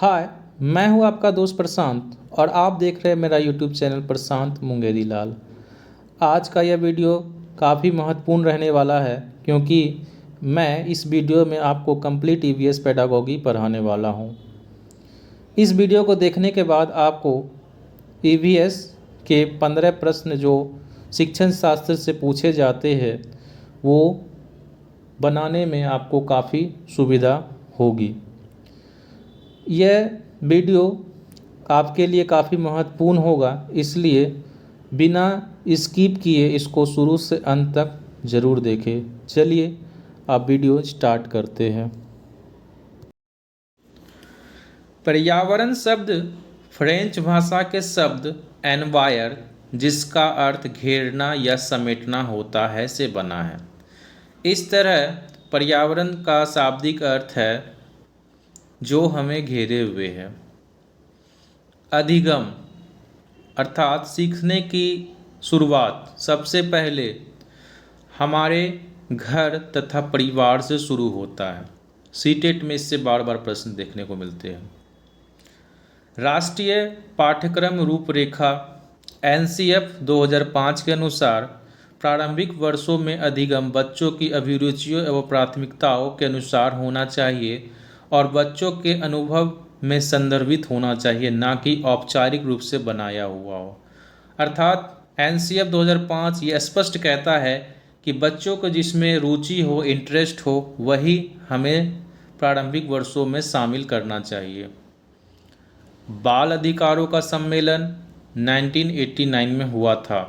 हाय। मैं हूं आपका दोस्त प्रशांत और आप देख रहे हैं मेरा यूट्यूब चैनल प्रशांत मुंगेरी लाल। आज का यह वीडियो काफ़ी महत्वपूर्ण रहने वाला है क्योंकि मैं इस वीडियो में आपको कंप्लीट ईवीएस पेडागॉजी पढ़ाने वाला हूं। इस वीडियो को देखने के बाद आपको ईवीएस के 15 प्रश्न जो शिक्षण शास्त्र से पूछे जाते हैं वो बनाने में आपको काफ़ी सुविधा होगी। यह वीडियो आपके लिए काफ़ी महत्वपूर्ण होगा, इसलिए बिना स्किप किए इसको शुरू से अंत तक ज़रूर देखें। चलिए आप वीडियो स्टार्ट करते हैं। पर्यावरण शब्द फ्रेंच भाषा के शब्द एनवायर, जिसका अर्थ घेरना या समेटना होता है, से बना है। इस तरह पर्यावरण का शाब्दिक अर्थ है जो हमें घेरे हुए है। अधिगम अर्थात सीखने की शुरुआत सबसे पहले हमारे घर तथा परिवार से शुरू होता है। सीटेट में इससे बार बार प्रश्न देखने को मिलते हैं। राष्ट्रीय पाठ्यक्रम रूपरेखा एनसीएफ 2005 के अनुसार प्रारंभिक वर्षों में अधिगम बच्चों की अभिरुचियों एवं प्राथमिकताओं के अनुसार होना चाहिए और बच्चों के अनुभव में संदर्भित होना चाहिए, ना कि औपचारिक रूप से बनाया हुआ हो। अर्थात एनसीएफ 2005 ये स्पष्ट कहता है कि बच्चों को जिसमें रुचि हो, इंटरेस्ट हो, वही हमें प्रारंभिक वर्षों में शामिल करना चाहिए। बाल अधिकारों का सम्मेलन 1989 में हुआ था।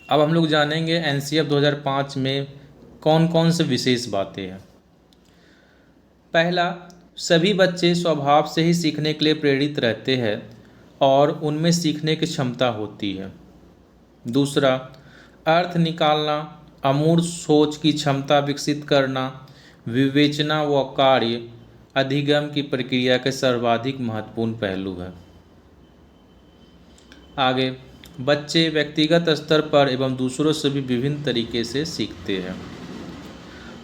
अब हम लोग जानेंगे एनसीएफ 2005 में कौन कौन से विशेष बातें हैं। पहला, सभी बच्चे स्वभाव से ही सीखने के लिए प्रेरित रहते हैं और उनमें सीखने की क्षमता होती है। दूसरा, अर्थ निकालना, अमूर्त सोच की क्षमता विकसित करना, विवेचना व कार्य अधिगम की प्रक्रिया के सर्वाधिक महत्वपूर्ण पहलू है। आगे, बच्चे व्यक्तिगत स्तर पर एवं दूसरों से भी विभिन्न तरीके से सीखते हैं।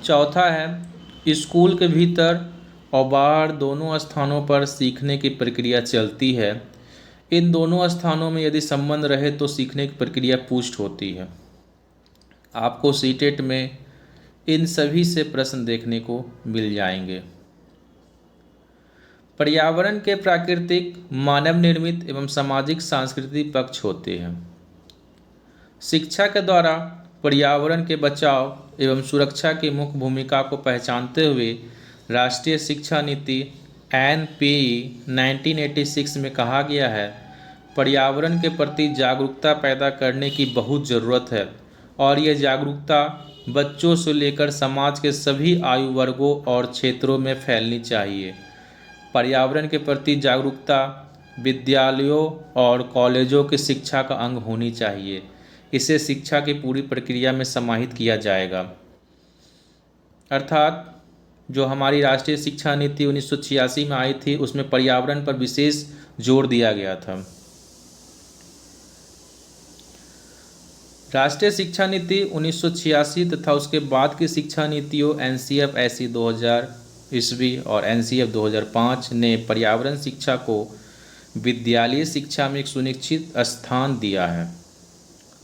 चौथा है, स्कूल के भीतर और बाहर दोनों स्थानों पर सीखने की प्रक्रिया चलती है। इन दोनों स्थानों में यदि संबंध रहे तो सीखने की प्रक्रिया पुष्ट होती है। आपको सीटेट में इन सभी से प्रश्न देखने को मिल जाएंगे। पर्यावरण के प्राकृतिक, मानव निर्मित एवं सामाजिक सांस्कृतिक पक्ष होते हैं। शिक्षा के द्वारा पर्यावरण के बचाव एवं सुरक्षा की मुख्य भूमिका को पहचानते हुए राष्ट्रीय शिक्षा नीति एनपीई 1986 में कहा गया है, पर्यावरण के प्रति जागरूकता पैदा करने की बहुत ज़रूरत है और ये जागरूकता बच्चों से लेकर समाज के सभी आयु वर्गों और क्षेत्रों में फैलनी चाहिए। पर्यावरण के प्रति जागरूकता विद्यालयों और कॉलेजों की शिक्षा का अंग होनी चाहिए। इसे शिक्षा की पूरी प्रक्रिया में समाहित किया जाएगा। अर्थात जो हमारी राष्ट्रीय शिक्षा नीति 1986 में आई थी, उसमें पर्यावरण पर विशेष जोर दिया गया था। राष्ट्रीय शिक्षा नीति 1986 तथा उसके बाद की शिक्षा नीतियों एनसीएफ ऐसी 2000 ईस्वी और एनसीएफ 2005 ने पर्यावरण शिक्षा को विद्यालयी शिक्षा में एक सुनिश्चित स्थान दिया है।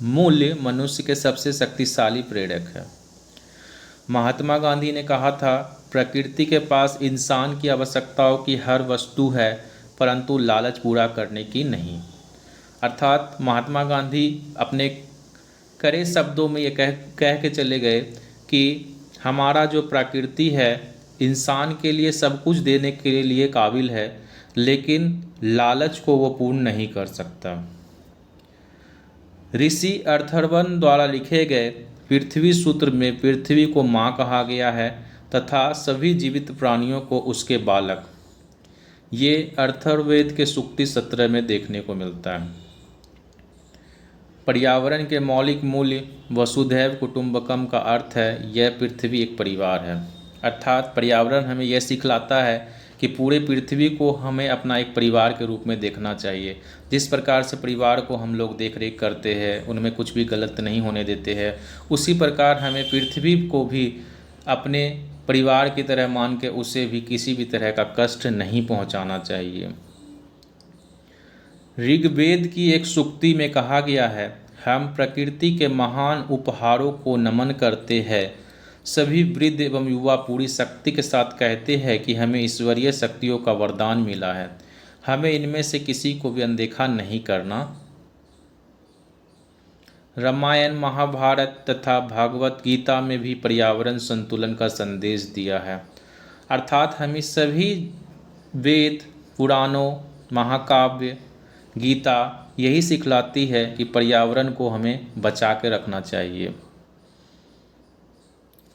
मूल्य मनुष्य के सबसे शक्तिशाली प्रेरक है। महात्मा गांधी ने कहा था, प्रकृति के पास इंसान की आवश्यकताओं की हर वस्तु है, परंतु लालच पूरा करने की नहीं। अर्थात महात्मा गांधी अपने कड़े शब्दों में ये कह के चले गए कि हमारा जो प्रकृति है इंसान के लिए सब कुछ देने के लिए काबिल है, लेकिन लालच को वो पूर्ण नहीं कर सकता। ऋषि अथर्वण द्वारा लिखे गए पृथ्वी सूत्र में पृथ्वी को माँ कहा गया है तथा सभी जीवित प्राणियों को उसके बालक। ये अथर्ववेद के सूक्ति 17 में देखने को मिलता है। पर्यावरण के मौलिक मूल्य वसुधैव कुटुंबकम का अर्थ है यह पृथ्वी एक परिवार है। अर्थात पर्यावरण हमें यह सिखलाता है कि पूरे पृथ्वी को हमें अपना एक परिवार के रूप में देखना चाहिए। जिस प्रकार से परिवार को हम लोग देख रेख करते हैं, उनमें कुछ भी गलत नहीं होने देते हैं, उसी प्रकार हमें पृथ्वी को भी अपने परिवार की तरह मान के उसे भी किसी भी तरह का कष्ट नहीं पहुंचाना चाहिए। ऋग्वेद की एक सूक्ति में कहा गया है, हम प्रकृति के महान उपहारों को नमन करते हैं। सभी वृद्ध एवं युवा पूरी शक्ति के साथ कहते हैं कि हमें ईश्वरीय शक्तियों का वरदान मिला है, हमें इनमें से किसी को भी अनदेखा नहीं करना। रामायण, महाभारत तथा भागवत गीता में भी पर्यावरण संतुलन का संदेश दिया है। अर्थात हमें सभी वेद, पुराणों, महाकाव्य, गीता यही सिखलाती है कि पर्यावरण को हमें बचा के रखना चाहिए।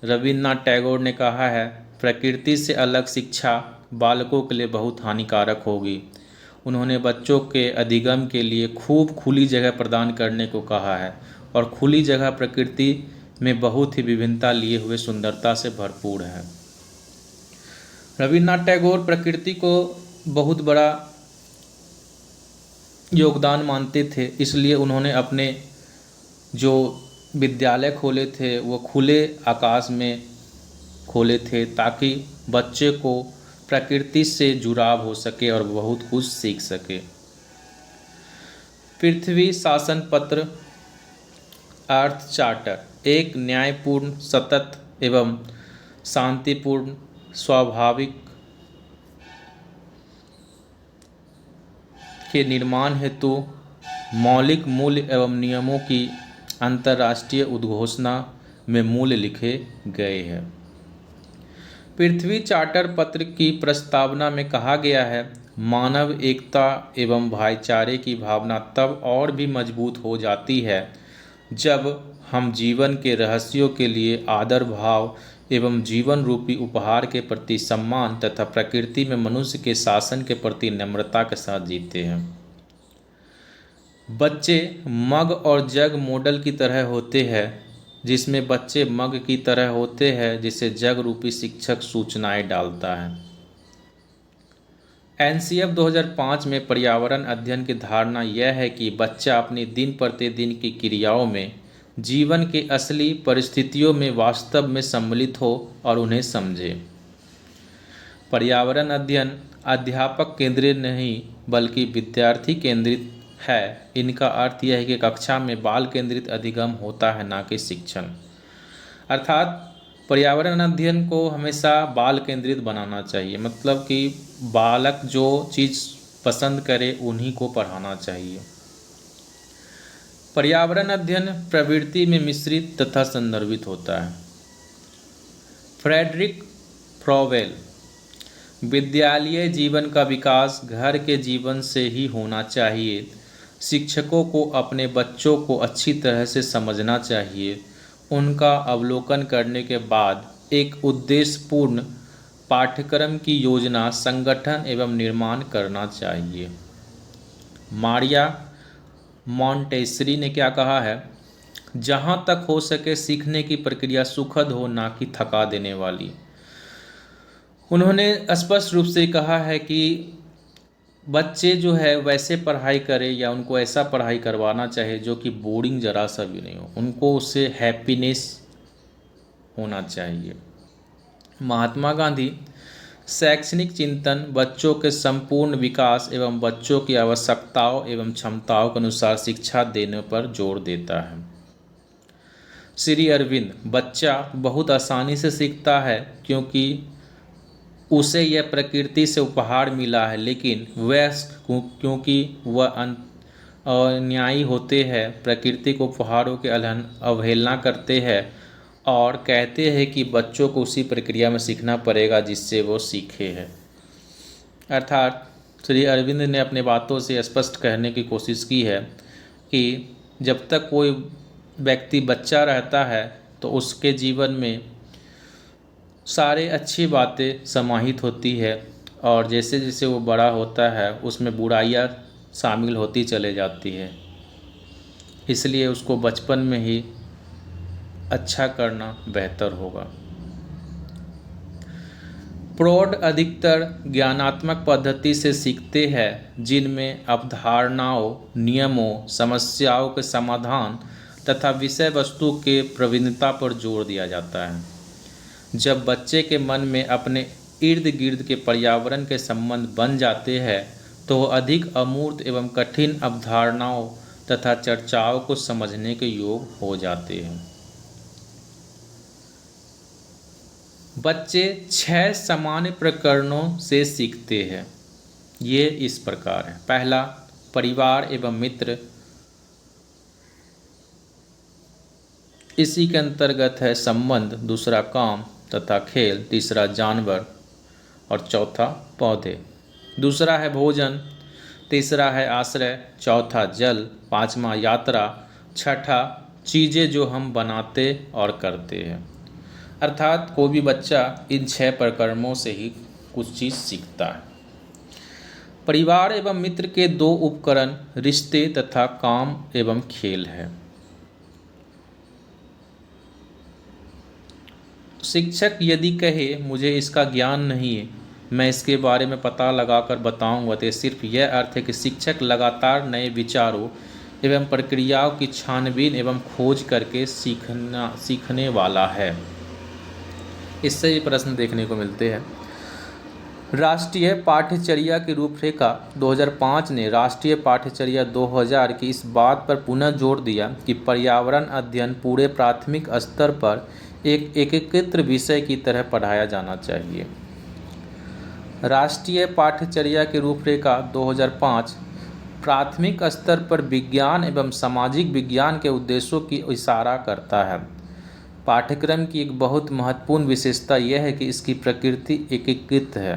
रविन्द्रनाथ टैगोर ने कहा है, प्रकृति से अलग शिक्षा बालकों के लिए बहुत हानिकारक होगी। उन्होंने बच्चों के अधिगम के लिए खूब खुली जगह प्रदान करने को कहा है, और खुली जगह प्रकृति में बहुत ही विभिन्नता लिए हुए सुंदरता से भरपूर है। रविन्द्रनाथ टैगोर प्रकृति को बहुत बड़ा योगदान मानते थे, इसलिए उन्होंने अपने जो विद्यालय खोले थे वो खुले आकाश में खोले थे, ताकि बच्चे को प्रकृति से जुड़ाव हो सके और बहुत कुछ सीख सके। पृथ्वी शासन पत्र अर्थ चार्टर एक न्यायपूर्ण, सतत एवं शांतिपूर्ण, स्वाभाविक के निर्माण हेतु मौलिक मूल्य एवं नियमों की अंतर्राष्ट्रीय उद्घोषणा में मूल्य लिखे गए हैं। पृथ्वी चार्टर पत्र की प्रस्तावना में कहा गया है, मानव एकता एवं भाईचारे की भावना तब और भी मजबूत हो जाती है जब हम जीवन के रहस्यों के लिए आदर भाव एवं जीवन रूपी उपहार के प्रति सम्मान तथा प्रकृति में मनुष्य के शासन के प्रति नम्रता के साथ जीते हैं। बच्चे मग और जग मॉडल की तरह होते हैं, जिसमें बच्चे मग की तरह होते हैं जिसे जग रूपी शिक्षक सूचनाएं डालता है। एनसीएफ 2005 में पर्यावरण अध्ययन की धारणा यह है कि बच्चा अपनी दिन प्रतिदिन की क्रियाओं में जीवन की असली परिस्थितियों में वास्तव में सम्मिलित हो और उन्हें समझे। पर्यावरण अध्ययन अध्यापक केंद्रित नहीं बल्कि विद्यार्थी केंद्रित है। इनका अर्थ यह है कि कक्षा में बाल केंद्रित अधिगम होता है, ना कि शिक्षण। अर्थात पर्यावरण अध्ययन को हमेशा बाल केंद्रित बनाना चाहिए, मतलब कि बालक जो चीज़ पसंद करे उन्हीं को पढ़ाना चाहिए। पर्यावरण अध्ययन प्रवृत्ति में मिश्रित तथा संदर्भित होता है। फ्रेडरिक फ्रॉवेल, विद्यालय जीवन का विकास घर के जीवन से ही होना चाहिए। शिक्षकों को अपने बच्चों को अच्छी तरह से समझना चाहिए, उनका अवलोकन करने के बाद एक उद्देश्यपूर्ण पाठ्यक्रम की योजना, संगठन एवं निर्माण करना चाहिए। मारिया मॉन्टेसरी ने क्या कहा है, जहाँ तक हो सके सीखने की प्रक्रिया सुखद हो, ना कि थका देने वाली। उन्होंने स्पष्ट रूप से कहा है कि बच्चे जो है वैसे पढ़ाई करें या उनको ऐसा पढ़ाई करवाना चाहिए जो कि बोरिंग जरा सा भी नहीं हो, उनको उससे हैप्पीनेस होना चाहिए। महात्मा गांधी शैक्षणिक चिंतन बच्चों के संपूर्ण विकास एवं बच्चों की आवश्यकताओं एवं क्षमताओं के अनुसार शिक्षा देने पर जोर देता है। श्री अरविंद, बच्चा बहुत आसानी से सीखता है क्योंकि उसे यह प्रकृति से उपहार मिला है, लेकिन वयस्क क्योंकि वह अन्यायी होते हैं, प्रकृति को उपहारों के अवहेलना करते हैं और कहते हैं कि बच्चों को उसी प्रक्रिया में सीखना पड़ेगा जिससे वो सीखे हैं। अर्थात श्री अरविंद ने अपने बातों से स्पष्ट कहने की कोशिश की है कि जब तक कोई व्यक्ति बच्चा रहता है तो उसके जीवन में सारे अच्छी बातें समाहित होती है, और जैसे जैसे वो बड़ा होता है उसमें बुराइयां शामिल होती चले जाती है। इसलिए उसको बचपन में ही अच्छा करना बेहतर होगा। प्रौढ़ अधिकतर ज्ञानात्मक पद्धति से सीखते हैं, जिनमें अवधारणाओं, नियमों, समस्याओं के समाधान तथा विषय वस्तु के प्रवीणता पर जोर दिया जाता है। जब बच्चे के मन में अपने इर्द गिर्द के पर्यावरण के संबंध बन जाते हैं तो वह अधिक अमूर्त एवं कठिन अवधारणाओं तथा चर्चाओं को समझने के योग हो जाते हैं। बच्चे 6 सामान्य प्रकरणों से सीखते हैं। ये इस प्रकार है। पहला, परिवार एवं मित्र, इसी के अंतर्गत है संबंध। दूसरा, काम तथा खेल। तीसरा, जानवर और चौथा, पौधे। दूसरा है भोजन। तीसरा है आश्रय। चौथा, जल। पांचवा, यात्रा। छठा, चीज़ें जो हम बनाते और करते हैं। अर्थात कोई भी बच्चा इन 6 प्रकरणों से ही कुछ चीज़ सीखता है। परिवार एवं मित्र के 2 उपकरण रिश्ते तथा काम एवं खेल है। शिक्षक यदि कहे मुझे इसका ज्ञान नहीं है, मैं इसके बारे में पता लगाकर बताऊंगा, तो सिर्फ यह अर्थ है कि शिक्षक लगातार नए विचारों एवं प्रक्रियाओं की छानबीन एवं खोज करके सीखने वाला है। इससे ये प्रश्न देखने को मिलते हैं। राष्ट्रीय पाठ्यचर्या की रूपरेखा 2005 ने राष्ट्रीय पाठ्यचर्या 2000 की इस बात पर पुनः जोर दिया कि पर्यावरण अध्ययन पूरे प्राथमिक स्तर पर एक एकीकृत विषय की तरह पढ़ाया जाना चाहिए। राष्ट्रीय पाठ्यचर्या की रूपरेखा 2005 प्राथमिक स्तर पर विज्ञान एवं सामाजिक विज्ञान के उद्देश्यों की इशारा करता है। पाठ्यक्रम की एक बहुत महत्वपूर्ण विशेषता यह है कि इसकी प्रकृति एकीकृत है।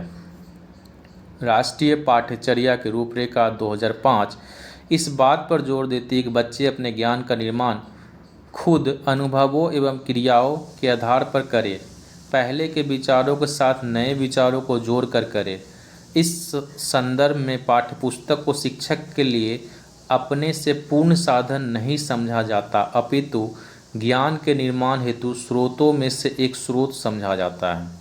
राष्ट्रीय पाठ्यचर्या की रूपरेखा 2005 इस बात पर जोर देती है कि बच्चे अपने ज्ञान का निर्माण खुद अनुभवों एवं क्रियाओं के आधार पर करें, पहले के विचारों के साथ नए विचारों को जोड़कर करें। इस संदर्भ में पाठ्यपुस्तक को शिक्षक के लिए अपने से पूर्ण साधन नहीं समझा जाता, अपितु ज्ञान के निर्माण हेतु स्रोतों में से एक स्रोत समझा जाता है।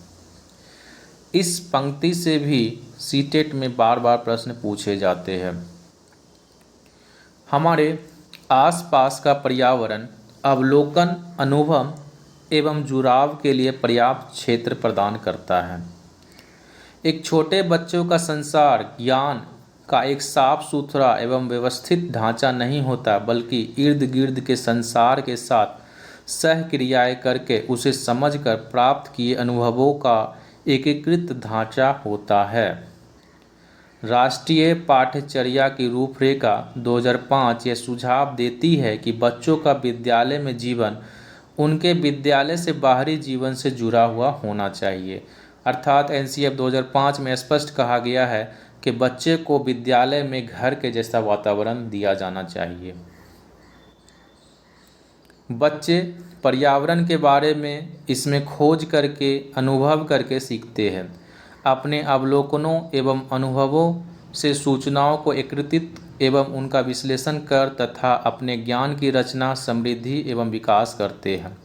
इस पंक्ति से भी सीटेट में बार बार प्रश्न पूछे जाते हैं। हमारे आसपास का पर्यावरण अवलोकन, अनुभव एवं जुड़ाव के लिए पर्याप्त क्षेत्र प्रदान करता है। एक छोटे बच्चों का संसार ज्ञान का एक साफ सुथरा एवं व्यवस्थित ढांचा नहीं होता, बल्कि इर्द गिर्द के संसार के साथ सहक्रियाएं करके उसे समझकर प्राप्त किए अनुभवों का एकीकृत ढांचा होता है। राष्ट्रीय पाठ्यचर्या की रूपरेखा 2005 यह सुझाव देती है कि बच्चों का विद्यालय में जीवन उनके विद्यालय से बाहरी जीवन से जुड़ा हुआ होना चाहिए। अर्थात एनसीएफ 2005 में स्पष्ट कहा गया है कि बच्चे को विद्यालय में घर के जैसा वातावरण दिया जाना चाहिए। बच्चे पर्यावरण के बारे में इसमें खोज करके, अनुभव करके सीखते हैं। अपने अवलोकनों एवं अनुभवों से सूचनाओं को एकत्रित एवं उनका विश्लेषण कर तथा अपने ज्ञान की रचना, समृद्धि एवं विकास करते हैं।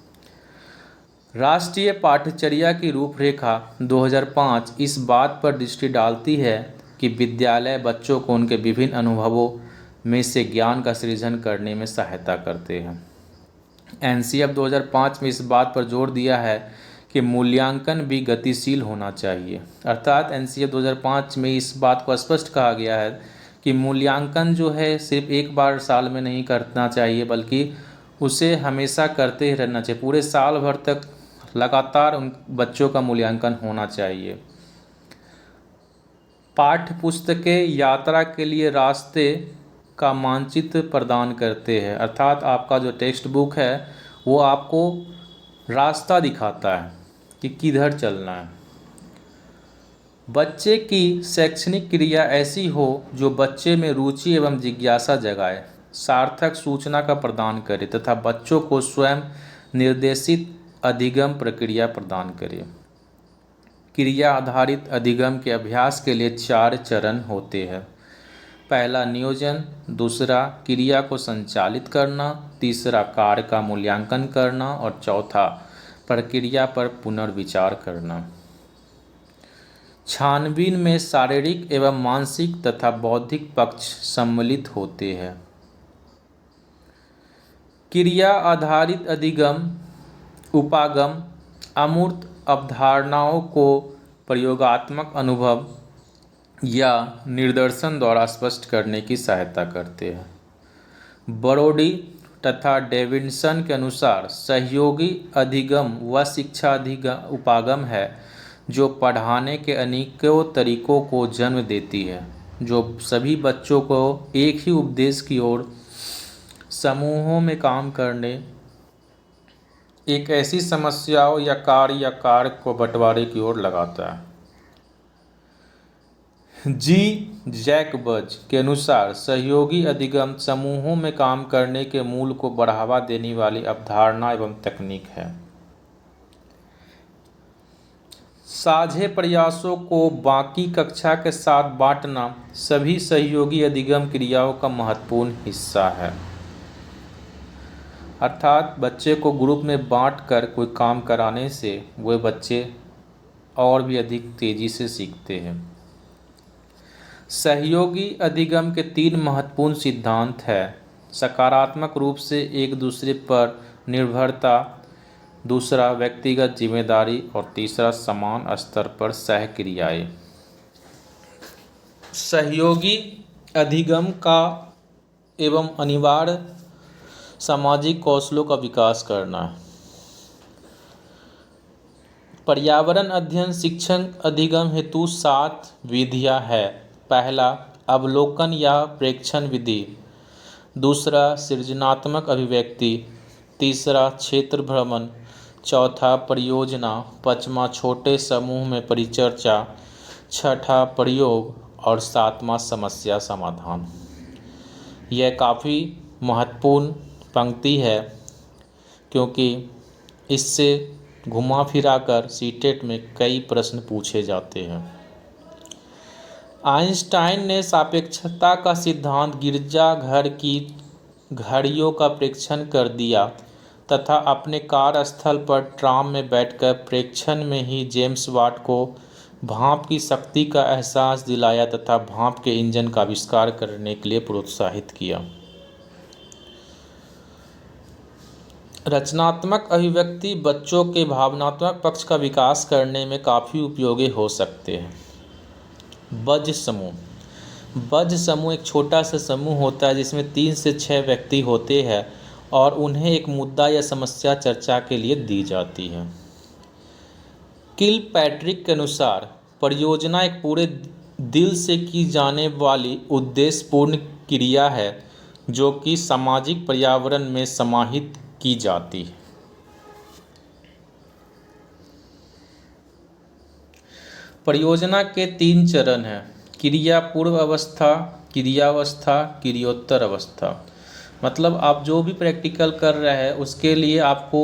राष्ट्रीय पाठ्यचर्या की रूपरेखा 2005 इस बात पर दृष्टि डालती है कि विद्यालय बच्चों को उनके विभिन्न अनुभवों में से ज्ञान का सृजन करने में सहायता करते हैं। एनसीएफ 2005 में इस बात पर जोर दिया है कि मूल्यांकन भी गतिशील होना चाहिए। अर्थात एनसीएफ 2005 में इस बात को स्पष्ट कहा गया है कि मूल्यांकन जो है सिर्फ एक बार साल में नहीं करना चाहिए, बल्कि उसे हमेशा करते ही रहना चाहिए। पूरे साल भर तक लगातार उन बच्चों का मूल्यांकन होना चाहिए। पाठ्य पुस्तकें यात्रा के लिए रास्ते का मानचित्र प्रदान करते हैं। अर्थात आपका जो टेक्स्ट बुक है वो आपको रास्ता दिखाता है कि किधर चलना है। बच्चे की शैक्षणिक क्रिया ऐसी हो जो बच्चे में रुचि एवं जिज्ञासा जगाए, सार्थक सूचना का प्रदान करे तथा बच्चों को स्वयं निर्देशित अधिगम प्रक्रिया प्रदान करे। क्रिया आधारित अधिगम के अभ्यास के लिए 4 चरण होते हैं। पहला, नियोजन। दूसरा, क्रिया को संचालित करना। तीसरा, कार्य का मूल्यांकन करना। और चौथा, प्रक्रिया पर पुनर्विचार करना। छानबीन में शारीरिक एवं मानसिक तथा बौद्धिक पक्ष सम्मिलित होते हैं। क्रिया आधारित अधिगम, उपागम, अमूर्त अवधारणाओं को प्रयोगात्मक अनुभव या निदर्शन द्वारा स्पष्ट करने की सहायता करते हैं। बरोडी तथा डेविडसन के अनुसार सहयोगी अधिगम वह शिक्षा उपागम है जो पढ़ाने के अनेकों तरीकों को जन्म देती है, जो सभी बच्चों को एक ही उपदेश की ओर समूहों में काम करने, एक ऐसी समस्याओं या कार्य को बंटवारे की ओर लगाता है। जैकबज के अनुसार सहयोगी अधिगम समूहों में काम करने के मूल को बढ़ावा देने वाली अवधारणा एवं तकनीक है। साझे प्रयासों को बाकी कक्षा के साथ बांटना सभी सहयोगी अधिगम क्रियाओं का महत्वपूर्ण हिस्सा है। अर्थात बच्चे को ग्रुप में बांटकर कोई काम कराने से वे बच्चे और भी अधिक तेजी से सीखते हैं। सहयोगी अधिगम के 3 महत्वपूर्ण सिद्धांत हैं: सकारात्मक रूप से एक दूसरे पर निर्भरता, दूसरा व्यक्तिगत जिम्मेदारी और तीसरा समान स्तर पर सहक्रियाएं। सहयोगी अधिगम का एवं अनिवार्य सामाजिक कौशलों का विकास करना। पर्यावरण अध्ययन शिक्षण अधिगम हेतु 7 विधियां हैं। पहला, अवलोकन या प्रेक्षण विधि। दूसरा, सृजनात्मक अभिव्यक्ति। तीसरा, क्षेत्र भ्रमण। चौथा, परियोजना। पांचवा, छोटे समूह में परिचर्चा। छठा, प्रयोग। और सातवां, समस्या समाधान। यह काफ़ी महत्वपूर्ण पंक्ति है क्योंकि इससे घुमा फिरा कर सीटेट में कई प्रश्न पूछे जाते हैं। आइंस्टाइन ने सापेक्षता का सिद्धांत गिरजाघर की घड़ियों का प्रेक्षण कर दिया तथा अपने कार्यस्थल पर ट्राम में बैठकर प्रेक्षण में ही जेम्स वाट को भाप की शक्ति का एहसास दिलाया तथा भाप के इंजन का आविष्कार करने के लिए प्रोत्साहित किया। रचनात्मक अभिव्यक्ति बच्चों के भावनात्मक पक्ष का विकास करने में काफ़ी उपयोगी हो सकते हैं। बज समूह एक छोटा सा समूह होता है जिसमें 3 से 6 व्यक्ति होते हैं और उन्हें एक मुद्दा या समस्या चर्चा के लिए दी जाती है। किलपैट्रिक के अनुसार परियोजना एक पूरे दिल से की जाने वाली उद्देश्यपूर्ण क्रिया है जो कि सामाजिक पर्यावरण में समाहित की जाती है। परियोजना के 3 चरण हैं: क्रिया पूर्व अवस्था, क्रियावस्था, क्रियोत्तर अवस्था। मतलब आप जो भी प्रैक्टिकल कर रहे हैं उसके लिए आपको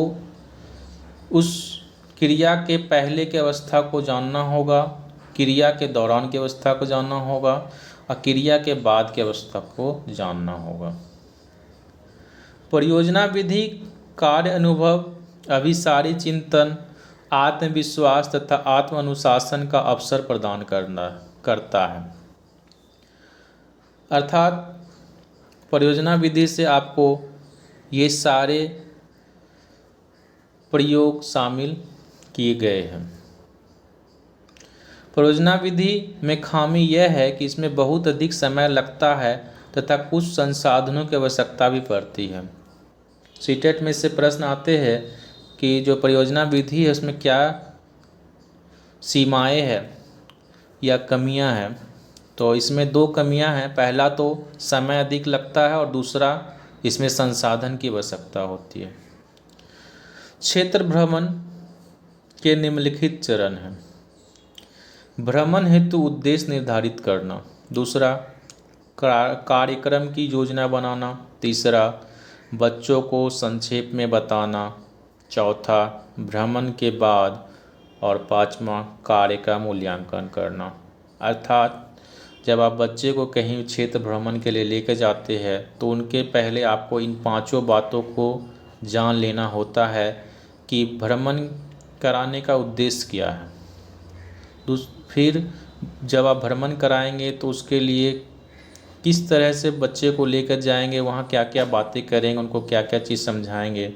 उस क्रिया के पहले की अवस्था को जानना होगा, क्रिया के दौरान की अवस्था को जानना होगा और क्रिया के बाद की अवस्था को जानना होगा। परियोजना विधि कार्य अनुभव, अभिसारी चिंतन, आत्मविश्वास तथा आत्म अनुशासन का अवसर प्रदान करता है। अर्थात परियोजना विधि से आपको ये सारे प्रयोग शामिल किए गए हैं। परियोजना विधि में खामी यह है कि इसमें बहुत अधिक समय लगता है तथा कुछ संसाधनों की आवश्यकता भी पड़ती है। सीटेट में से प्रश्न आते हैं कि जो परियोजना विधि है उसमें क्या सीमाएं हैं या कमियां हैं। तो इसमें 2 कमियां हैं। पहला तो समय अधिक लगता है और दूसरा इसमें संसाधन की आवश्यकता होती है। क्षेत्र भ्रमण के निम्नलिखित चरण हैं: भ्रमण हेतु उद्देश्य निर्धारित करना। दूसरा, कार्यक्रम की योजना बनाना। तीसरा, बच्चों को संक्षेप में बताना। चौथा, भ्रमण के बाद। और पांचवा, कार्य का मूल्यांकन करना। अर्थात जब आप बच्चे को कहीं क्षेत्र भ्रमण के लिए लेकर जाते हैं तो उनके पहले आपको इन 5 बातों को जान लेना होता है कि भ्रमण कराने का उद्देश्य क्या है। फिर जब आप भ्रमण कराएंगे तो उसके लिए किस तरह से बच्चे को लेकर जाएंगे, वहाँ क्या क्या बातें करेंगे, उनको क्या क्या चीज़ समझाएंगे,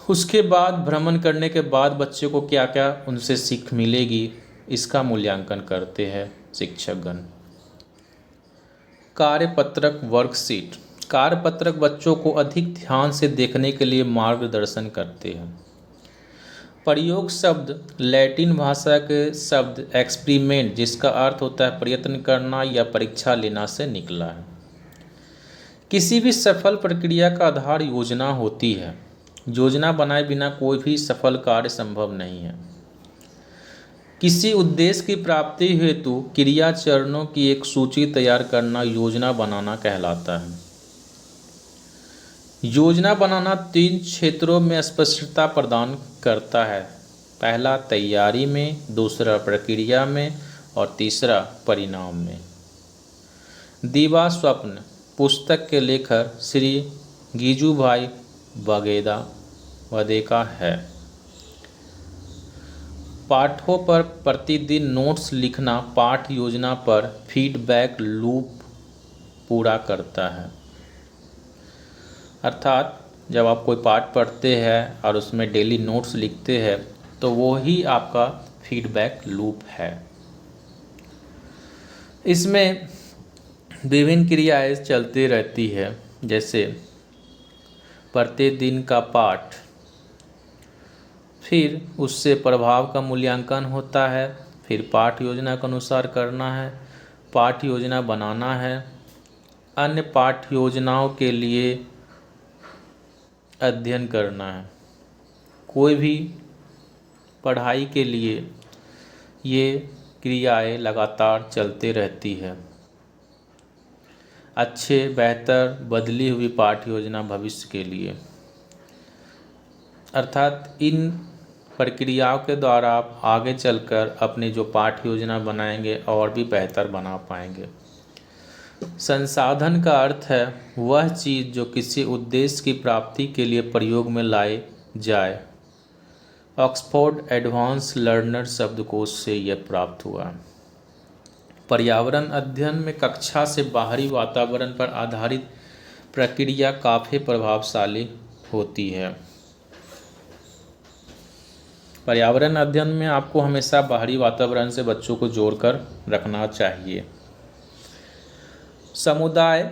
उसके बाद भ्रमण करने के बाद बच्चे को क्या क्या उनसे सीख मिलेगी, इसका मूल्यांकन करते हैं शिक्षकगण। कार्यपत्रक वर्कशीट। कार्यपत्रक बच्चों को अधिक ध्यान से देखने के लिए मार्गदर्शन करते हैं। प्रयोग शब्द लैटिन भाषा के शब्द एक्सपेरिमेंट, जिसका अर्थ होता है प्रयत्न करना या परीक्षा लेना, से निकला है। किसी भी सफल प्रक्रिया का आधार योजना होती है। योजना बनाए बिना कोई भी सफल कार्य संभव नहीं है। किसी उद्देश्य की प्राप्ति हेतु क्रिया चरणों की एक सूची तैयार करना योजना बनाना कहलाता है। योजना बनाना 3 क्षेत्रों में स्पष्टता प्रदान करता है। पहला तैयारी में, दूसरा प्रक्रिया में और तीसरा परिणाम में। दीवा स्वप्न पुस्तक के लेखक श्री गीजूभाई वदेका है। पाठों पर प्रतिदिन नोट्स लिखना पाठ योजना पर फीडबैक लूप पूरा करता है। अर्थात जब आप कोई पाठ पढ़ते हैं और उसमें डेली नोट्स लिखते हैं तो वो ही आपका फीडबैक लूप है। इसमें विभिन्न क्रियाएं चलती रहती है, जैसे प्रतिदिन का पाठ, फिर उससे प्रभाव का मूल्यांकन होता है, फिर पाठ योजना के अनुसार करना है, पाठ योजना बनाना है, अन्य पाठ योजनाओं के लिए अध्ययन करना है। कोई भी पढ़ाई के लिए ये क्रियाएं लगातार चलती रहती है। अच्छे, बेहतर, बदली हुई पाठ योजना भविष्य के लिए, अर्थात इन प्रक्रियाओं के द्वारा आप आगे चलकर अपनी जो पाठ योजना बनाएंगे और भी बेहतर बना पाएंगे। संसाधन का अर्थ है वह चीज़ जो किसी उद्देश्य की प्राप्ति के लिए प्रयोग में लाई जाए। ऑक्सफोर्ड एडवांस लर्नर शब्दकोश से यह प्राप्त हुआ। पर्यावरण अध्ययन में कक्षा से बाहरी वातावरण पर आधारित प्रक्रिया काफ़ी प्रभावशाली होती है। पर्यावरण अध्ययन में आपको हमेशा बाहरी वातावरण से बच्चों को जोड़कर रखना चाहिए। समुदाय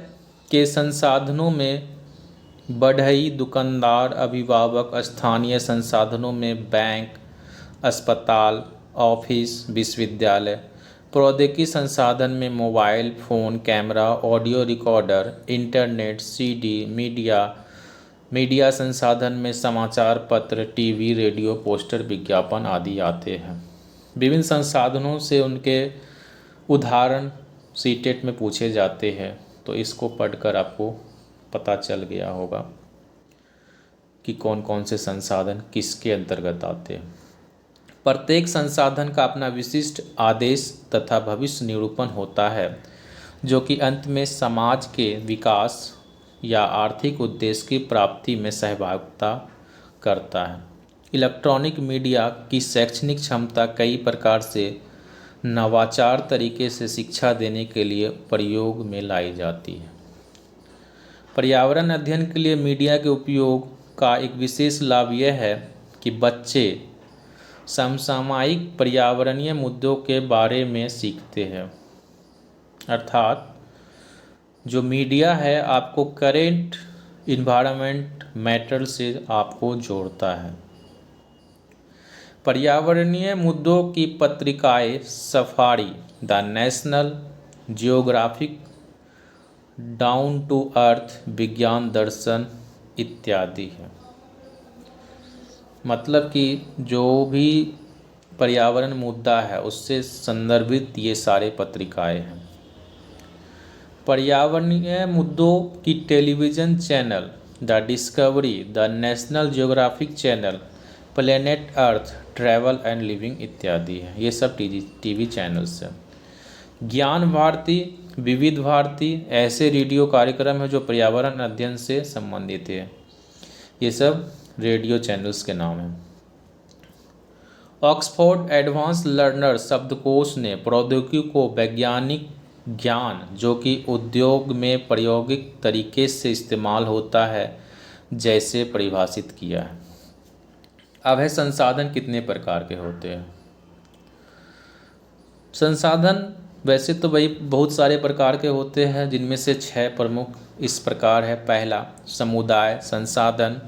के संसाधनों में बढ़ई, दुकानदार, अभिभावक, स्थानीय संसाधनों में बैंक, अस्पताल, ऑफिस, विश्वविद्यालय, प्रौद्योगिकी संसाधन में mobile phone, camera, audio recorder, internet, CD, media संसाधन में समाचार पत्र, टीवी, रेडियो, पोस्टर, विज्ञापन आदि आते हैं। विभिन्न संसाधनों से उनके उदाहरण सीटेट में पूछे जाते हैं, तो इसको पढ़कर आपको पता चल गया होगा कि कौन कौन से संसाधन किसके अंतर्गत आते हैं। प्रत्येक संसाधन का अपना विशिष्ट आदेश तथा भविष्य निरूपण होता है, जो कि अंत में समाज के विकास या आर्थिक उद्देश्य की प्राप्ति में सहभागिता करता है। इलेक्ट्रॉनिक मीडिया की शैक्षणिक क्षमता कई प्रकार से नवाचार तरीके से शिक्षा देने के लिए प्रयोग में लाई जाती है। पर्यावरण अध्ययन के लिए मीडिया के उपयोग का एक विशेष लाभ यह है कि बच्चे समसामयिक पर्यावरणीय मुद्दों के बारे में सीखते हैं। अर्थात जो मीडिया है आपको करेंट इन्वायरमेंट मैटर से आपको जोड़ता है। पर्यावरणीय मुद्दों की पत्रिकाएं Safari, the National Geographic, down to earth, विज्ञान दर्शन इत्यादि है। मतलब कि जो भी पर्यावरण मुद्दा है उससे संदर्भित ये सारे पत्रिकाएं हैं। पर्यावरणीय मुद्दों की television channel the discovery, the National geographic channel, planet earth, travel and living इत्यादि है। ये सब टीवी चैनल्स हैं। ज्ञान भारती, विविध भारती ऐसे रेडियो कार्यक्रम है जो पर्यावरण अध्ययन से संबंधित है। ये सब रेडियो चैनल्स के नाम हैं। ऑक्सफोर्ड एडवांस लर्नर शब्दकोश ने प्रौद्योगिकी को वैज्ञानिक ज्ञान जो कि उद्योग में प्रायोगिक तरीके से इस्तेमाल होता है जैसे परिभाषित किया है। अब है संसाधन कितने प्रकार के होते हैं। संसाधन वैसे तो भाई बहुत सारे प्रकार के होते हैं, जिनमें से 6 प्रमुख इस प्रकार है। पहला समुदाय संसाधन,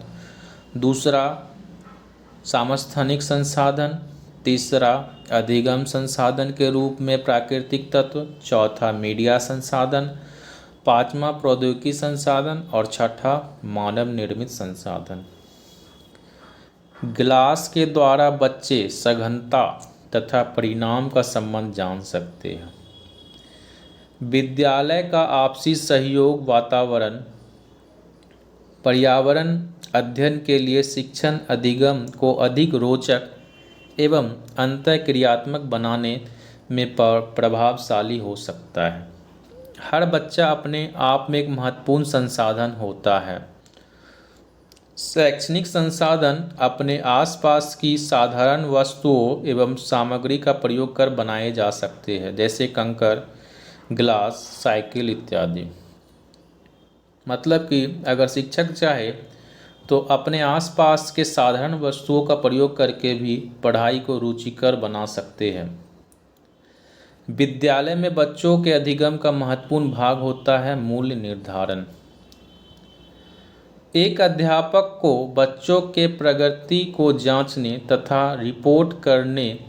दूसरा समस्थानिक संसाधन, तीसरा अधिगम संसाधन के रूप में प्राकृतिक तत्व, चौथा मीडिया संसाधन, पांचवा प्रौद्योगिकी संसाधन और छठा मानव निर्मित संसाधन। ग्लास के द्वारा बच्चे सघनता तथा परिणाम का संबंध जान सकते हैं। विद्यालय का आपसी सहयोग वातावरण पर्यावरण अध्ययन के लिए शिक्षण अधिगम को अधिक रोचक एवं अंतःक्रियात्मक बनाने में प्रभावशाली हो सकता है। हर बच्चा अपने आप में एक महत्वपूर्ण संसाधन होता है। शैक्षणिक संसाधन अपने आसपास की साधारण वस्तुओं एवं सामग्री का प्रयोग कर बनाए जा सकते हैं, जैसे कंकड़, ग्लास, साइकिल इत्यादि। मतलब कि अगर शिक्षक चाहे तो अपने आसपास के साधारण वस्तुओं का प्रयोग करके भी पढ़ाई को रुचिकर बना सकते हैं। विद्यालय में बच्चों के अधिगम का महत्वपूर्ण भाग होता है मूल्य निर्धारण। एक अध्यापक को बच्चों के प्रगति को जांचने तथा रिपोर्ट करने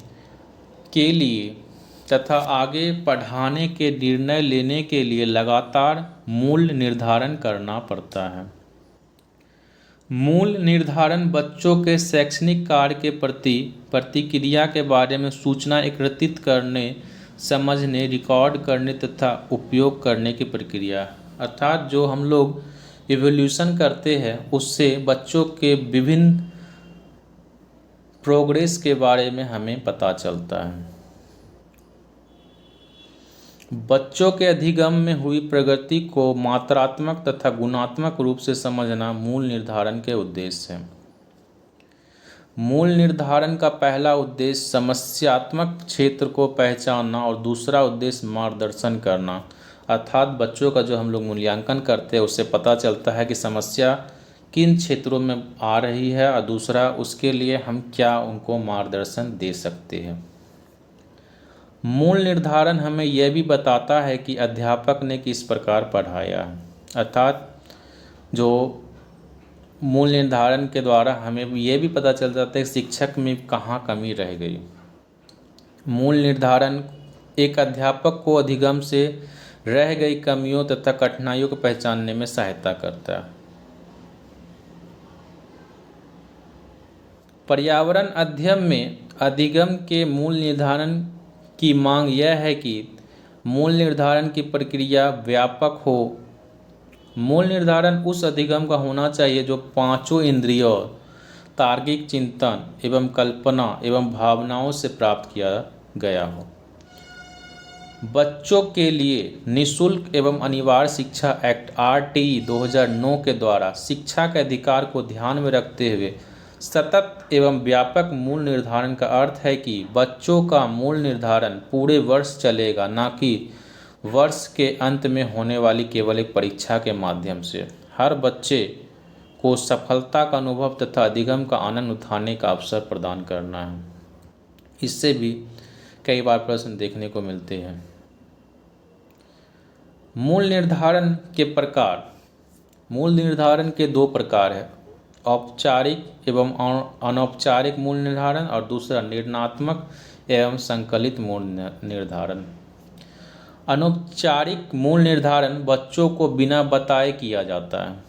के लिए तथा आगे पढ़ाने के निर्णय लेने के लिए लगातार मूल्य निर्धारण करना पड़ता है। मूल्य निर्धारण बच्चों के शैक्षणिक कार्य के प्रति प्रतिक्रिया के बारे में सूचना एकत्रित करने, समझने, रिकॉर्ड करने तथा उपयोग करने की प्रक्रिया। अर्थात जो हम लोग इवोल्यूशन करते हैं उससे बच्चों के विभिन्न प्रोग्रेस के बारे में हमें पता चलता है। बच्चों के अधिगम में हुई प्रगति को मात्रात्मक तथा गुणात्मक रूप से समझना मूल्य निर्धारण के उद्देश्य है। मूल्य निर्धारण का पहला उद्देश्य समस्यात्मक क्षेत्र को पहचानना और दूसरा उद्देश्य मार्गदर्शन करना। अर्थात बच्चों का जो हम लोग मूल्यांकन करते हैं उससे पता चलता है कि समस्या किन क्षेत्रों में आ रही है और दूसरा उसके लिए हम क्या उनको मार्गदर्शन दे सकते हैं। मूल्य निर्धारण हमें यह भी बताता है कि अध्यापक ने किस प्रकार पढ़ाया है। अर्थात जो मूल्य निर्धारण के द्वारा हमें यह भी पता चल जाता है कि शिक्षक में कहाँ कमी रह गई। मूल्य निर्धारण एक अध्यापक को अधिगम से रह गई कमियों तथा कठिनाइयों को पहचानने में सहायता करता है। पर्यावरण अध्ययन में अधिगम के मूल्य निर्धारण की मांग यह है कि मूल्य निर्धारण की प्रक्रिया व्यापक हो। मूल्य निर्धारण उस अधिगम का होना चाहिए जो पांचों इंद्रियों, तार्किक चिंतन एवं कल्पना एवं भावनाओं से प्राप्त किया गया हो। बच्चों के लिए निःशुल्क एवं अनिवार्य शिक्षा एक्ट RTE 2009 के द्वारा शिक्षा के अधिकार को ध्यान में रखते हुए सतत एवं व्यापक मूल्य निर्धारण का अर्थ है कि बच्चों का मूल्य निर्धारण पूरे वर्ष चलेगा, ना कि वर्ष के अंत में होने वाली केवल एक परीक्षा के माध्यम से। हर बच्चे को सफलता का अनुभव तथा अधिगम का आनंद उठाने का अवसर प्रदान करना है। इससे भी कई बार प्रश्न देखने को मिलते हैं। मूल्य निर्धारण के प्रकार। मूल्य निर्धारण के 2 प्रकार है, औपचारिक एवं अनौपचारिक मूल्य निर्धारण और दूसरा निर्णयात्मक एवं संकलित मूल्य निर्धारण। अनौपचारिक मूल्य निर्धारण बच्चों को बिना बताए किया जाता है।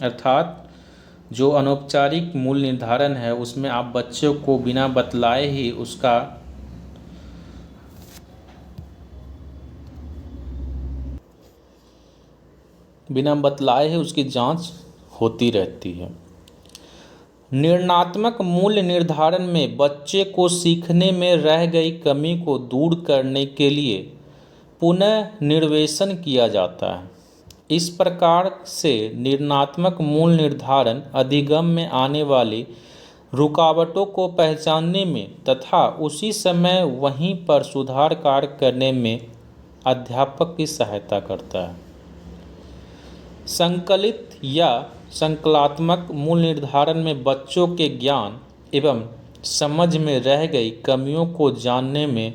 अर्थात जो अनौपचारिक मूल्य निर्धारण है उसमें आप बच्चों को बिना बतलाए ही उसकी जांच होती रहती है। निर्णयात्मक मूल्य निर्धारण में बच्चे को सीखने में रह गई कमी को दूर करने के लिए पुनः निर्देशन किया जाता है। इस प्रकार से निर्णयात्मक मूल्य निर्धारण अधिगम में आने वाली रुकावटों को पहचानने में तथा उसी समय वहीं पर सुधार कार्य करने में अध्यापक की सहायता करता है। संकलित या संकल्पात्मक मूल्य निर्धारण में बच्चों के ज्ञान एवं समझ में रह गई कमियों को जानने में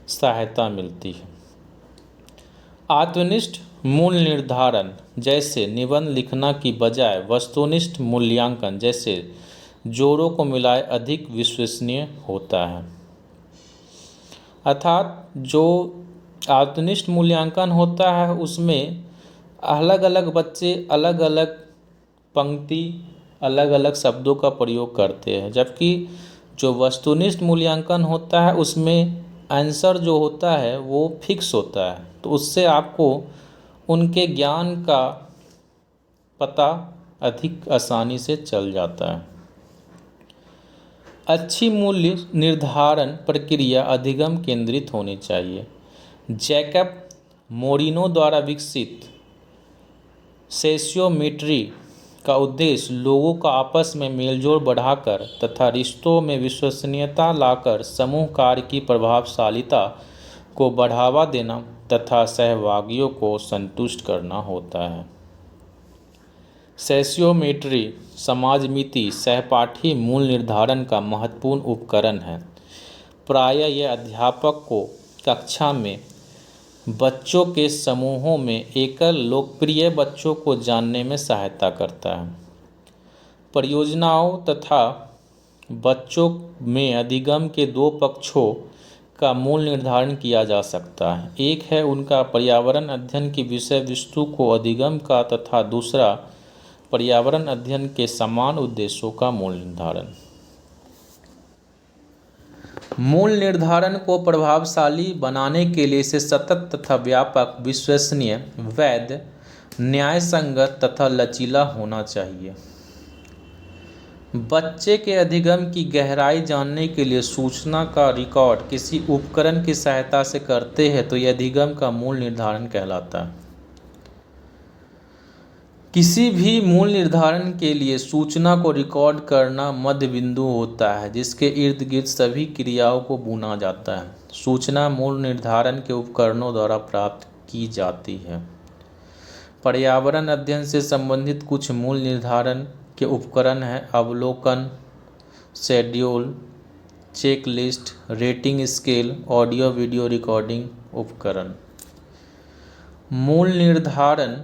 सहायता मिलती है। आत्मनिष्ठ मूल्य निर्धारण जैसे निबंध लिखना की बजाय वस्तुनिष्ठ मूल्यांकन जैसे जोड़ों को मिलाए अधिक विश्वसनीय होता है। अर्थात जो आत्मनिष्ठ मूल्यांकन होता है उसमें अलग अलग बच्चे अलग अलग पंक्ति अलग अलग शब्दों का प्रयोग करते हैं, जबकि जो वस्तुनिष्ठ मूल्यांकन होता है उसमें आंसर जो होता है वो फिक्स होता है। तो उससे आपको उनके ज्ञान का पता अधिक आसानी से चल जाता है। अच्छी मूल्य निर्धारण प्रक्रिया अधिगम केंद्रित होनी चाहिए। जैकब मोरिनो द्वारा विकसित सेशियोमेट्री का उद्देश्य लोगों का आपस में मेलजोल बढ़ाकर तथा रिश्तों में विश्वसनीयता लाकर समूह कार्य की प्रभावशीलता को बढ़ावा देना तथा सहभागियों को संतुष्ट करना होता है। सेशियोमेट्री समाजमिति सहपाठी मूल्य निर्धारण का महत्वपूर्ण उपकरण है। प्रायः यह अध्यापक को कक्षा में बच्चों के समूहों में एकल लोकप्रिय बच्चों को जानने में सहायता करता है। परियोजनाओं तथा बच्चों में अधिगम के दो पक्षों का मूल्य निर्धारण किया जा सकता है। एक है उनका पर्यावरण अध्ययन की विषय वस्तु को अधिगम का तथा दूसरा पर्यावरण अध्ययन के समान उद्देश्यों का मूल्य निर्धारण। मूल्य निर्धारण को प्रभावशाली बनाने के लिए इसे सतत तथा व्यापक, विश्वसनीय, वैध, न्यायसंगत तथा लचीला होना चाहिए। बच्चे के अधिगम की गहराई जानने के लिए सूचना का रिकॉर्ड किसी उपकरण की सहायता से करते हैं तो यह अधिगम का मूल्य निर्धारण कहलाता है। किसी भी मूल्य निर्धारण के लिए सूचना को रिकॉर्ड करना मध्य बिंदु होता है जिसके इर्द गिर्द सभी क्रियाओं को बुना जाता है। सूचना मूल्य निर्धारण के उपकरणों द्वारा प्राप्त की जाती है। पर्यावरण अध्ययन से संबंधित कुछ मूल्य निर्धारण के उपकरण हैं अवलोकन, schedule, checklist, rating scale, audio video recording उपकरण। मूल्य निर्धारण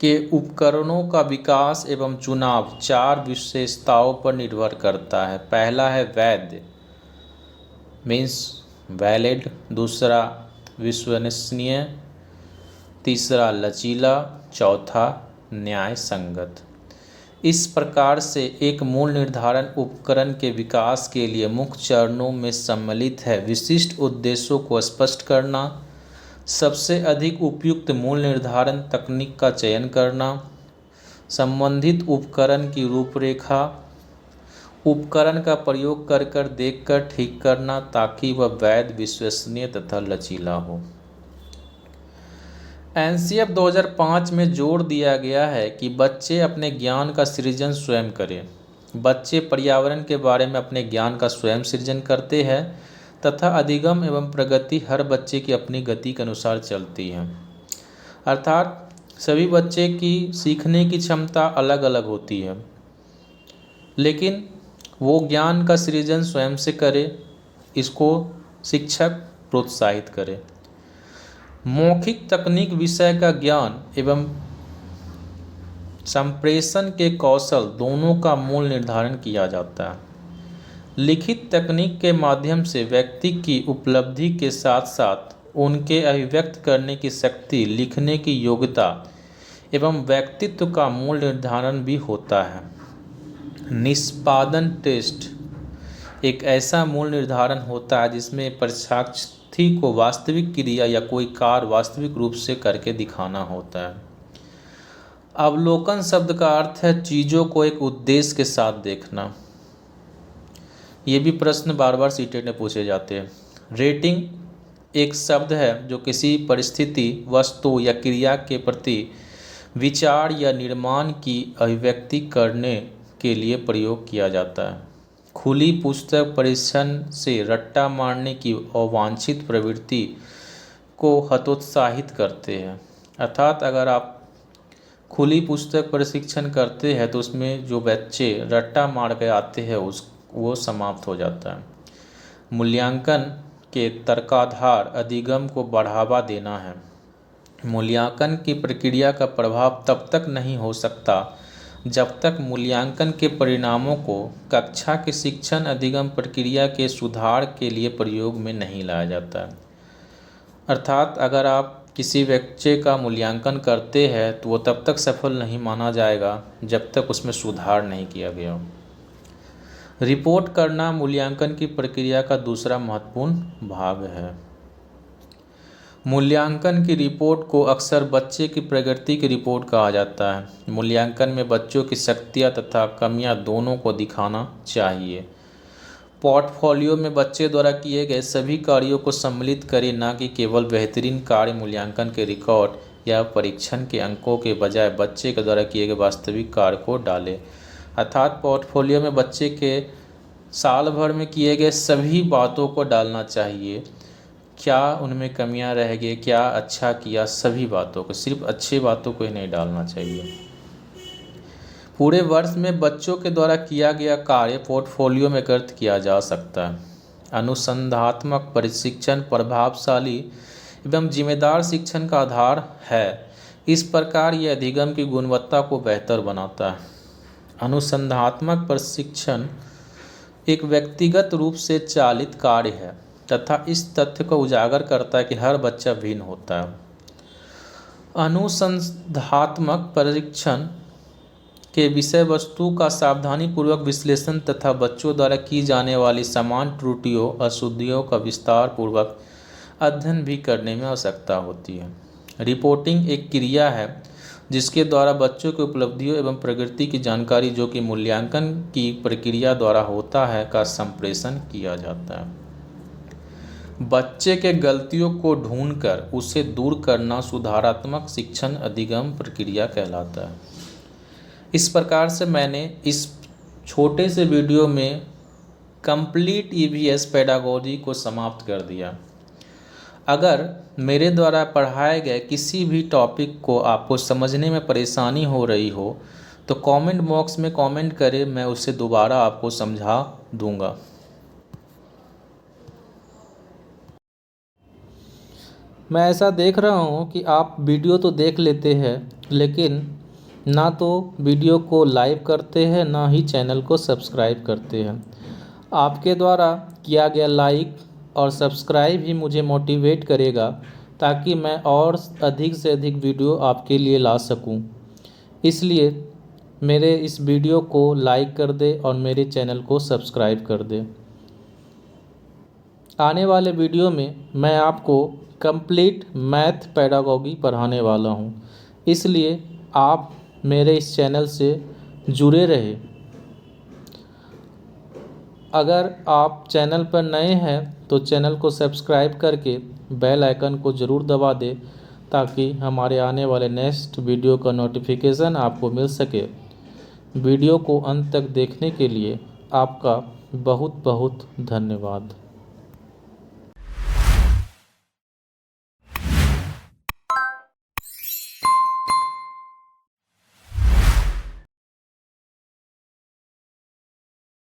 के उपकरणों का विकास एवं चुनाव चार विशेषताओं पर निर्भर करता है। पहला है वैध मीन्स वैलिड, दूसरा विश्वसनीय, तीसरा लचीला, चौथा न्याय संगत। इस प्रकार से एक मूल्य निर्धारण उपकरण के विकास के लिए मुख्य चरणों में सम्मिलित है। विशिष्ट उद्देश्यों को स्पष्ट करना, सबसे अधिक उपयुक्त मूल्य निर्धारण तकनीक का चयन करना, संबंधित उपकरण की रूपरेखा, उपकरण का प्रयोग कर देखकर ठीक करना ताकि वह वैध, विश्वसनीय तथा लचीला हो। एनसीएफ 2005 में जोर दिया गया है कि बच्चे अपने ज्ञान का सृजन स्वयं करें। बच्चे पर्यावरण के बारे में अपने ज्ञान का स्वयं सृजन करते हैं तथा अधिगम एवं प्रगति हर बच्चे की अपनी गति के अनुसार चलती है। अर्थात सभी बच्चे की सीखने की क्षमता अलग अलग होती है, लेकिन वो ज्ञान का सृजन स्वयं से करे, इसको शिक्षक प्रोत्साहित करे। मौखिक तकनीक विषय का ज्ञान एवं संप्रेषण के कौशल दोनों का मूल्य निर्धारण किया जाता है। लिखित तकनीक के माध्यम से व्यक्ति की उपलब्धि के साथ साथ उनके अभिव्यक्त करने की शक्ति, लिखने की योग्यता एवं व्यक्तित्व का मूल्य निर्धारण भी होता है। निष्पादन टेस्ट एक ऐसा मूल्य निर्धारण होता है जिसमें परीक्षार्थी को वास्तविक क्रिया या कोई कार्य वास्तविक रूप से करके दिखाना होता है। अवलोकन शब्द का अर्थ है चीज़ों को एक उद्देश्य के साथ देखना। ये भी प्रश्न बार बार सीटेट में पूछे जाते हैं। रेटिंग एक शब्द है जो किसी परिस्थिति, वस्तु या क्रिया के प्रति विचार या निर्माण की अभिव्यक्ति करने के लिए प्रयोग किया जाता है। खुली पुस्तक परीक्षण से रट्टा मारने की अवांछित प्रवृत्ति को हतोत्साहित करते हैं। अर्थात अगर आप खुली पुस्तक प्रशिक्षण करते हैं तो उसमें जो बच्चे रट्टा मार के आते हैं वो समाप्त हो जाता है। मूल्यांकन के तर्काधार अधिगम को बढ़ावा देना है। मूल्यांकन की प्रक्रिया का प्रभाव तब तक नहीं हो सकता जब तक मूल्यांकन के परिणामों को कक्षा के शिक्षण अधिगम प्रक्रिया के सुधार के लिए प्रयोग में नहीं लाया जाता है। अर्थात अगर आप किसी बच्चे का मूल्यांकन करते हैं तो वो तब तक सफल नहीं माना जाएगा जब तक उसमें सुधार नहीं किया गया हो। रिपोर्ट करना मूल्यांकन की प्रक्रिया का दूसरा महत्वपूर्ण भाग है। मूल्यांकन की रिपोर्ट को अक्सर बच्चे की प्रगति की रिपोर्ट कहा जाता है। मूल्यांकन में बच्चों की शक्तियाँ तथा कमियाँ दोनों को दिखाना चाहिए। पोर्टफोलियो में बच्चे द्वारा किए गए सभी कार्यों को सम्मिलित करें, न कि केवल बेहतरीन कार्य। मूल्यांकन के रिकॉर्ड या परीक्षण के अंकों के बजाय बच्चे के द्वारा किए गए वास्तविक कार्य को डालें। अर्थात पोर्टफोलियो में बच्चे के साल भर में किए गए सभी बातों को डालना चाहिए। क्या उनमें कमियां रह गई, क्या अच्छा किया, सभी बातों को, सिर्फ अच्छी बातों को ही नहीं डालना चाहिए। पूरे वर्ष में बच्चों के द्वारा किया गया कार्य पोर्टफोलियो में दर्ज किया जा सकता है। अनुसंधानात्मक प्रशिक्षण प्रभावशाली एवं जिम्मेदार शिक्षण का आधार है। इस प्रकार यह अधिगम की गुणवत्ता को बेहतर बनाता है। अनुसंधानात्मक प्रशिक्षण एक व्यक्तिगत रूप से चालित कार्य है तथा इस तथ्य को उजागर करता है कि हर बच्चा भिन्न होता है। अनुसंधानात्मक परीक्षण के विषय वस्तु का सावधानीपूर्वक विश्लेषण तथा बच्चों द्वारा की जाने वाली समान त्रुटियों अशुद्धियों का विस्तार पूर्वक अध्ययन भी करने में आवश्यकता होती है। रिपोर्टिंग एक क्रिया है जिसके द्वारा बच्चों की उपलब्धियों एवं प्रगति की जानकारी, जो कि मूल्यांकन की प्रक्रिया द्वारा होता है, का संप्रेषण किया जाता है। बच्चे के गलतियों को ढूंढकर उसे दूर करना सुधारात्मक शिक्षण अधिगम प्रक्रिया कहलाता है। इस प्रकार से मैंने इस छोटे से वीडियो में कंप्लीट ईवीएस पेडागोजी को समाप्त कर दिया। अगर मेरे द्वारा पढ़ाए गए किसी भी टॉपिक को आपको समझने में परेशानी हो रही हो तो कमेंट बॉक्स में कमेंट करें, मैं उसे दोबारा आपको समझा दूंगा। मैं ऐसा देख रहा हूँ कि आप वीडियो तो देख लेते हैं लेकिन ना तो वीडियो को लाइक करते हैं ना ही चैनल को सब्सक्राइब करते हैं। आपके द्वारा किया गया लाइक और सब्सक्राइब ही मुझे मोटिवेट करेगा ताकि मैं और अधिक से अधिक वीडियो आपके लिए ला सकूं। इसलिए मेरे इस वीडियो को लाइक कर दे और मेरे चैनल को सब्सक्राइब कर दे। आने वाले वीडियो में मैं आपको कंप्लीट मैथ पेडागोजी पढ़ाने वाला हूं, इसलिए आप मेरे इस चैनल से जुड़े रहे। अगर आप चैनल पर नए हैं तो चैनल को सब्सक्राइब करके बेल आइकन को ज़रूर दबा दें ताकि हमारे आने वाले नेक्स्ट वीडियो का नोटिफिकेशन आपको मिल सके। वीडियो को अंत तक देखने के लिए आपका बहुत बहुत धन्यवाद।